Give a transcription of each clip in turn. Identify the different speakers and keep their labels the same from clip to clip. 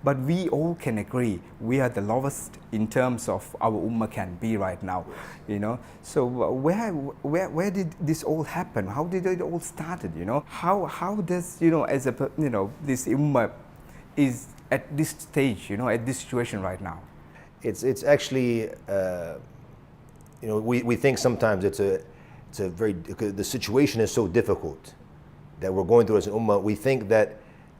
Speaker 1: But we all can agree we are the lowest in terms of our ummah can be right now, you know. So where did this all happen? How did it all started? You know, how does, you know, as a, you know, this ummah is at this stage, you know, at this situation right now?
Speaker 2: It's actually you know, we think sometimes it's a very, the situation is so difficult that we're going through as an ummah. We think that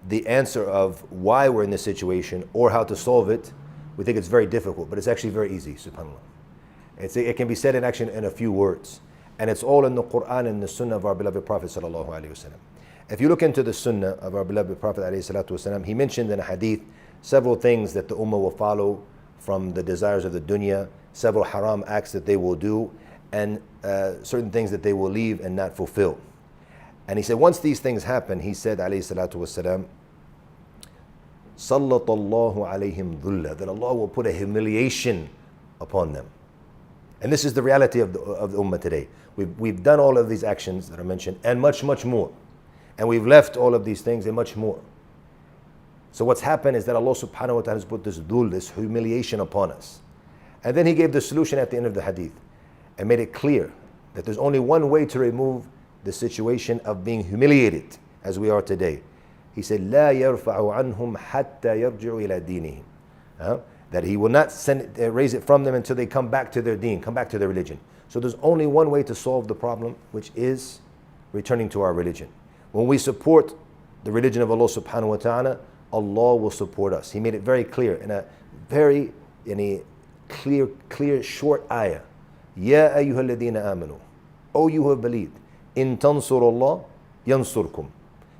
Speaker 2: the answer of why we're in this situation or how to solve it, we think it's very difficult, but it's actually very easy, subhanAllah. It can be said in action in a few words, and it's all in the Quran and the Sunnah of our beloved Prophet sallallahu alaihi wasallam. If you look into the Sunnah of our beloved Prophet alayhi salatu wasallam, he mentioned in a hadith several things that the ummah will follow from the desires of the dunya, several haram acts that they will do, and certain things that they will leave and not fulfill. And he said, once these things happen, he said, alayhi salatu wasalam, sallallahu alayhim dhulla, that Allah will put a humiliation upon them. And this is the reality of the ummah today. We've done all of these actions that are mentioned, and much, much more. And we've left all of these things and much more. So what's happened is that Allah subhanahu wa ta'ala has put this dhul, this humiliation upon us. And then he gave the solution at the end of the hadith and made it clear that there's only one way to remove the situation of being humiliated as we are today. He said, لا يرفع عنهم حتى يرجعوا إلى دينهم. That he will not raise it from them until they come back to their deen, come back to their religion. So there's only one way to solve the problem, which is returning to our religion. When we support the religion of Allah subhanahu wa ta'ala, Allah will support us. He made it very clear in a very clear short ayah. Ya ayyuha alladhina amanu. O you who have believed. In tansurullah yansurkum.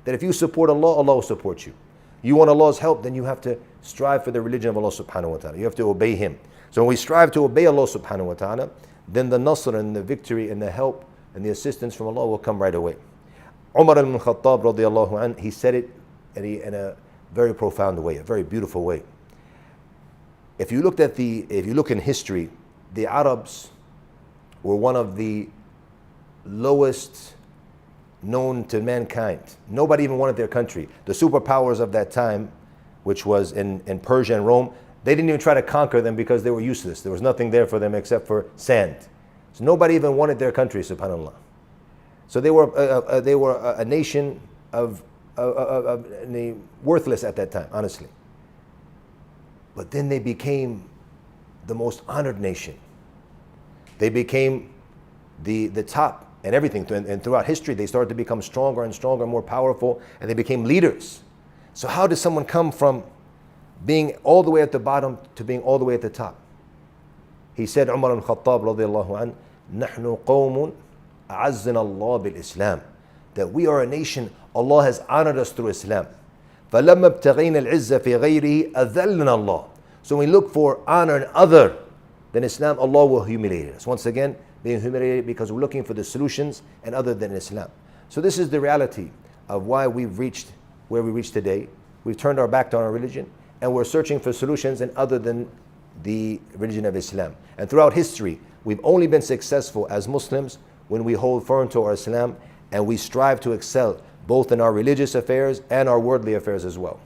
Speaker 2: That if you support Allah, Allah will support you. You want Allah's help, then you have to strive for the religion of Allah subhanahu wa ta'ala. You have to obey Him. So when we strive to obey Allah subhanahu wa ta'ala, then the nasr and the victory and the help and the assistance from Allah will come right away. Umar ibn Khattab radiallahu anh, he said it in a very profound way, a very beautiful way. If you look in history, the Arabs were one of the lowest known to mankind. Nobody even wanted their country. The superpowers of that time, which was in Persia and Rome, they didn't even try to conquer them because they were useless. There was nothing there for them except for sand. So nobody even wanted their country, subhanAllah. So they were a nation of worthless at that time, honestly. But then they became the most honored nation. They became the top and everything. And throughout history, they started to become stronger and stronger, more powerful, and they became leaders. So how does someone come from being all the way at the bottom to being all the way at the top? He said, Umar ibn Khattab radiallahu anh, نحن قوم أعزنا الله بالإسلام. That we are a nation, Allah has honored us through Islam. فَلَمَّا ابْتَغَيْنَا الْعِزَّ فِي غَيْرِهِ أَذَلَّنَا اللَّهِ. So when we look for honor in other than Islam, Allah will humiliate us. Once again, being humiliated because we're looking for the solutions and other than Islam. So this is the reality of why we've reached where we reached today. We've turned our back on our religion and we're searching for solutions in other than the religion of Islam. And throughout history, we've only been successful as Muslims when we hold firm to our Islam and we strive to excel both in our religious affairs and our worldly affairs as well.